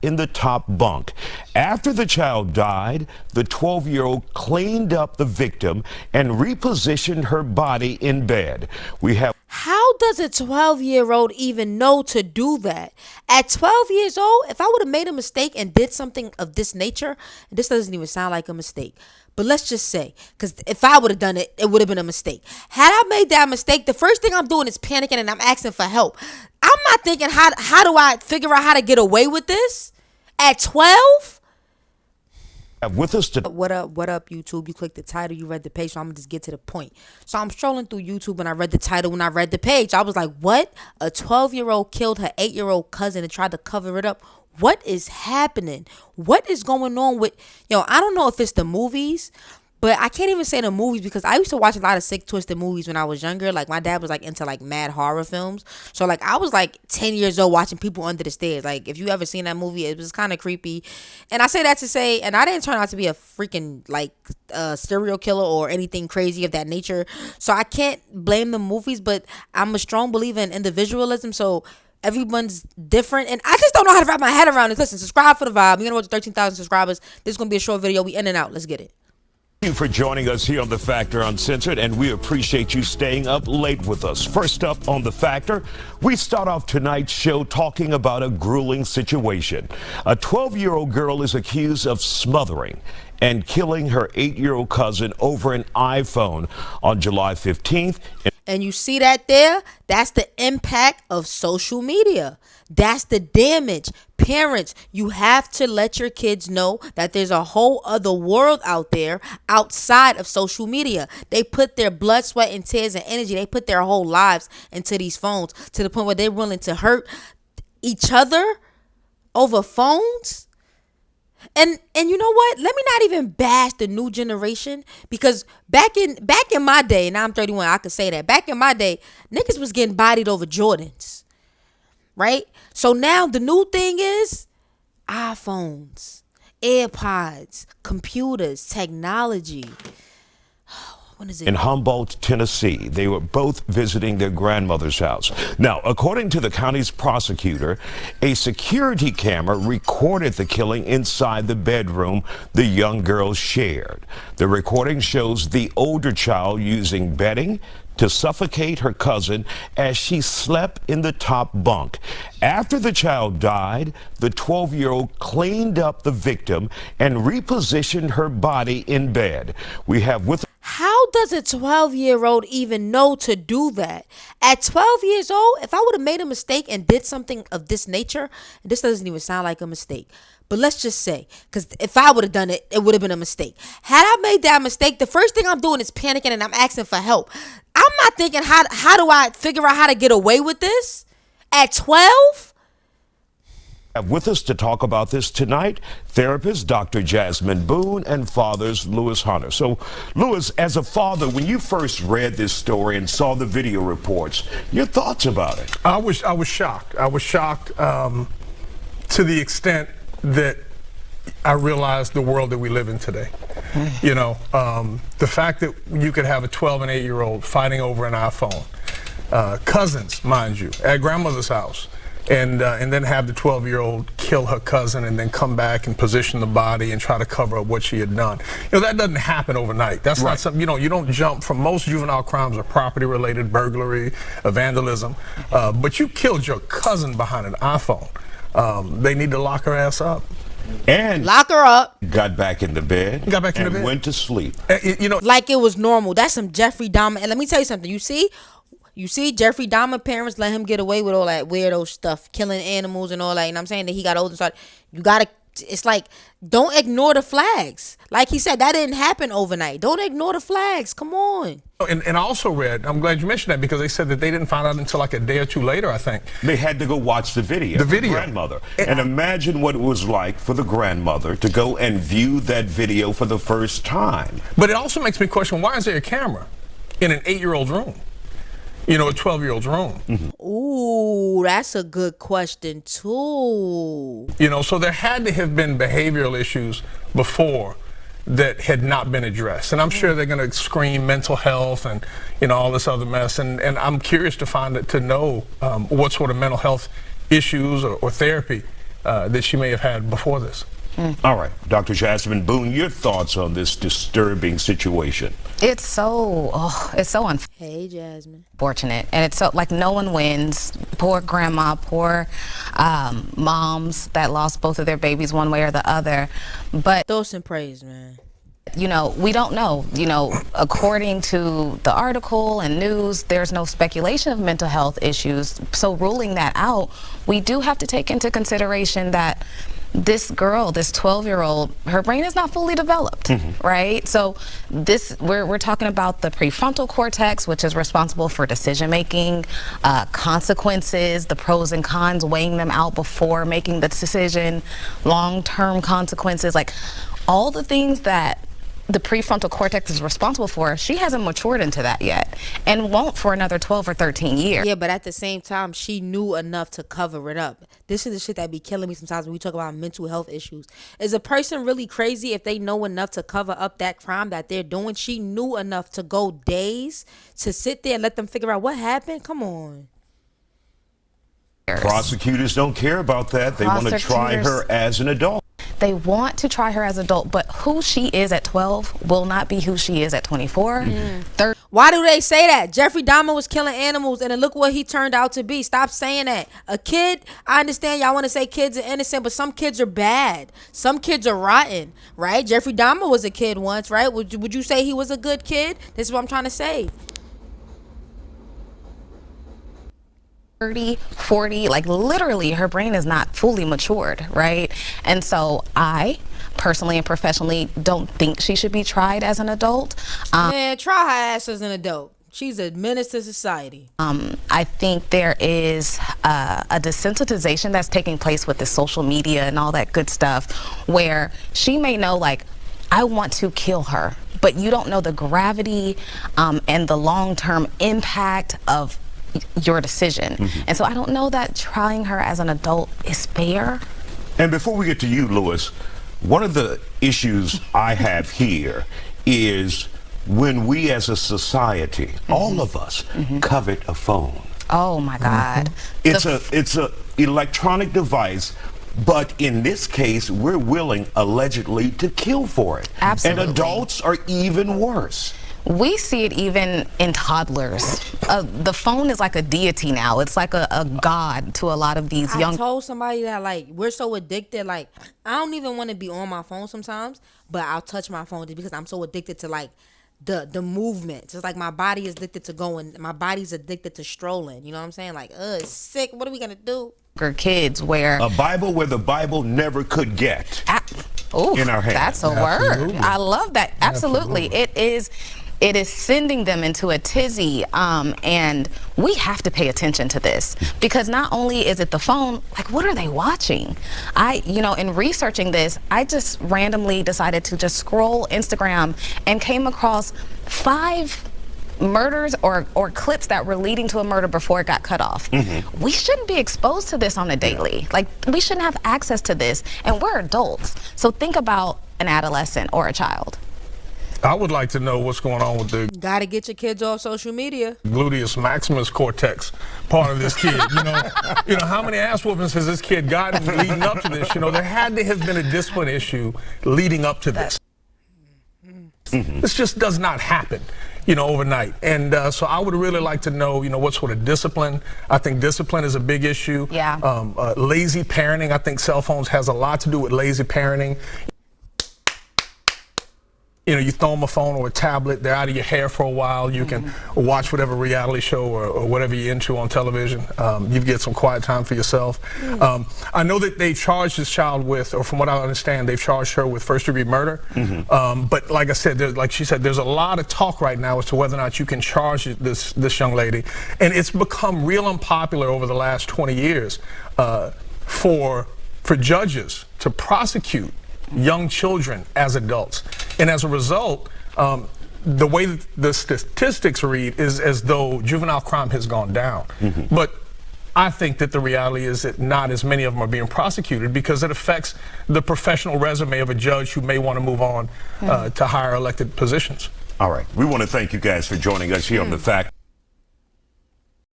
in the top bunk. After the child died, the 12-year-old cleaned up the victim and repositioned her body in bed. How does a 12-year-old even know to do that? At 12 years old, if I would have made a mistake and did something of this nature, and this doesn't even sound like a mistake, but let's just say, because if I would have done it, it would have been a mistake. Had I made that mistake, the first thing I'm doing is panicking and I'm asking for help. I'm not thinking, how do I figure out how to get away with this? At 12? With us to What up, YouTube? You clicked the title, you read the page, so I'm gonna just get to the point. So I'm strolling through YouTube and I read the title. When I read the page, I was like, what? A 12-year-old killed her 8-year-old cousin and tried to cover it up. What is happening? What is going on with, I don't know if it's the movies, but I can't even say the movies because I used to watch a lot of sick, twisted movies when I was younger. Like, my dad was, like, into, like, mad horror films. So, like, I was, like, 10 years old watching people under the stairs. Like, if you ever seen that movie, it was kind of creepy. And I say that to say, and I didn't turn out to be a freaking, like, serial killer or anything crazy of that nature. So, I can't blame the movies, but I'm a strong believer in individualism. So, everyone's different, and I just don't know how to wrap my head around it. Listen, subscribe for the vibe. We're gonna go to 13,000 subscribers. This is gonna be a short video. We in and out. Let's get it. Thank you for joining us here on The Factor Uncensored, and we appreciate you staying up late with us. First up on The Factor, we start off tonight's show talking about a grueling situation. A 12-year-old girl is accused of smothering and killing her 8-year-old cousin over an iPhone on July 15th. And you see that there? That's the impact of social media. That's the damage. Parents, you have to let your kids know that there's a whole other world out there outside of social media. They put their blood, sweat, and tears and energy. They put their whole lives into these phones to the point where they're willing to hurt each other over phones. And you know what? Let me not even bash the new generation, because back in my day, now I'm 31, I could say that. Back in my day, niggas was getting bodied over Jordans. Right? So now the new thing is iPhones, AirPods, computers, technology. When is it? In Humboldt, Tennessee, they were both visiting their grandmother's house. Now, according to the county's prosecutor, a security camera recorded the killing inside the bedroom the young girls shared. The recording shows the older child using bedding to suffocate her cousin as she slept in the top bunk. After the child died, the 12-year-old cleaned up the victim and repositioned her body in bed. We have with How does a 12-year-old even know to do that? At 12 years old, if I would have made a mistake and did something of this nature, and this doesn't even sound like a mistake, but let's just say, because if I would have done it, it would have been a mistake. Had I made that mistake, the first thing I'm doing is panicking and I'm asking for help. I'm not thinking, how do I figure out how to get away with this? At 12? With us to talk about this tonight, therapist Dr. Jasmine Boone and fathers Lewis Hunter. So, Lewis, as a father, when you first read this story and saw the video reports, your thoughts about it? I was shocked. I was shocked to the extent that I realized the world that we live in today. You know, the fact that you could have a 12 and 8-year-old fighting over an iPhone, cousins, mind you, at grandmother's house. And then have the 12-year-old kill her cousin and then come back and position the body and try to cover up what she had done. You know, that doesn't happen overnight. That's right. Not something, you don't jump from. Most juvenile crimes are property-related, burglary, vandalism. But you killed your cousin behind an iPhone. They need to lock her ass up. And lock her up. Got back in the bed. Got back in the bed. And went to sleep. Like it was normal. That's some Jeffrey Dahmer. And let me tell you something. You see, Jeffrey Dahmer parents let him get away with all that weirdo stuff, killing animals and all that. You know what I'm saying? That he got older. So it's like, don't ignore the flags. Like he said, that didn't happen overnight. Don't ignore the flags. Come on. And I also read, I'm glad you mentioned that, because they said that they didn't find out until like a day or two later, I think. They had to go watch the video. The video. Grandmother. And imagine what it was like for the grandmother to go and view that video for the first time. But it also makes me question, why is there a camera in an 8-year-old's room? You know, a 12-year-old's room. Mm-hmm. Ooh, that's a good question, too. You know, so there had to have been behavioral issues before that had not been addressed. And I'm sure they're going to scream mental health and, you know, all this other mess. And I'm curious to know what sort of mental health issues or therapy that she may have had before this. All right, Dr. Jasmine Boone, your thoughts on this disturbing situation? It's so unfortunate. Hey, Jasmine. And it's so, like, no one wins. Poor grandma, poor moms that lost both of their babies one way or the other. But Throw some praise, man. you know, we don't know. You know, according to the article and news, there's no speculation of mental health issues. So ruling that out, we do have to take into consideration that this girl, this 12-year-old, her brain is not fully developed, right? So we're talking about the prefrontal cortex, which is responsible for decision making, consequences, the pros and cons, weighing them out before making the decision, long-term consequences, like all the things that the prefrontal cortex is responsible for. She hasn't matured into that yet, and won't for another 12 or 13 years. Yeah, but at the same time, she knew enough to cover it up. This is the shit that be killing me sometimes when we talk about mental health issues. Is a person really crazy if they know enough to cover up that crime that they're doing? She knew enough to go days to sit there and let them figure out what happened? Come on. Prosecutors don't care about that. They want to try her as an adult. They want to try her as an adult, but who she is at 12 will not be who she is at 24, 30. Why do they say that? Jeffrey Dahmer was killing animals, and then look what he turned out to be. Stop saying that. A kid, I understand y'all want to say kids are innocent, but some kids are bad. Some kids are rotten, right? Jeffrey Dahmer was a kid once, right? Would you say he was a good kid? This is what I'm trying to say. 30, 40, like literally her brain is not fully matured, right? And so I personally and professionally don't think she should be tried as an adult. Man, try her ass as an adult. She's a menace to society. I think there is a desensitization that's taking place with the social media and all that good stuff, where she may know, like, I want to kill her, but you don't know the gravity and the long-term impact of your decision. And so I don't know that trying her as an adult is fair. And before we get to you, Lewis, one of the issues I have here is when we as a society, all of us, covet a phone. Oh my God. It's a electronic device, but in this case, we're willing allegedly to kill for it. Absolutely. And adults are even worse. We see it even in toddlers. The phone is like a deity now. It's like a god to a lot of these young. I told somebody that, like, we're so addicted. Like, I don't even want to be on my phone sometimes, but I'll touch my phone just because I'm so addicted to, like, the movement. It's like my body is addicted to going. My body's addicted to strolling. You know what I'm saying? Like, it's sick. What are we gonna do? Kids where a Bible where the Bible never could get in our hands. That's a word. I love that. Absolutely. It is sending them into a tizzy, and we have to pay attention to this, because not only is it the phone, like, what are they watching? In researching this, I just randomly decided to just scroll Instagram and came across 5 murders or clips that were leading to a murder before it got cut off. We shouldn't be exposed to this on a daily. Like, we shouldn't have access to this, and we're adults. So think about an adolescent or a child. I would like to know what's going on with the Gotta get your kids off social media. gluteus maximus cortex part of this kid. You know, how many ass whoopings has this kid gotten leading up to this? You know, there had to have been a discipline issue leading up to this. This just does not happen, overnight. And so I would really like to know, what sort of discipline. I think discipline is a big issue. Yeah. Lazy parenting. I think cell phones has a lot to do with lazy parenting. You throw them a phone or a tablet, they're out of your hair for a while. You can watch whatever reality show or whatever you're into on television. You get some quiet time for yourself. I know that they charged this child with, or from what I understand, they've charged her with first-degree murder. But like I said, like she said, there's a lot of talk right now as to whether or not you can charge this young lady. And it's become real unpopular over the last 20 years for judges to prosecute young children as adults. And as a result, the way that the statistics read is as though juvenile crime has gone down. But I think that the reality is that not as many of them are being prosecuted, because it affects the professional resume of a judge who may want to move on to higher elected positions. All right. We want to thank you guys for joining us here on The Fact.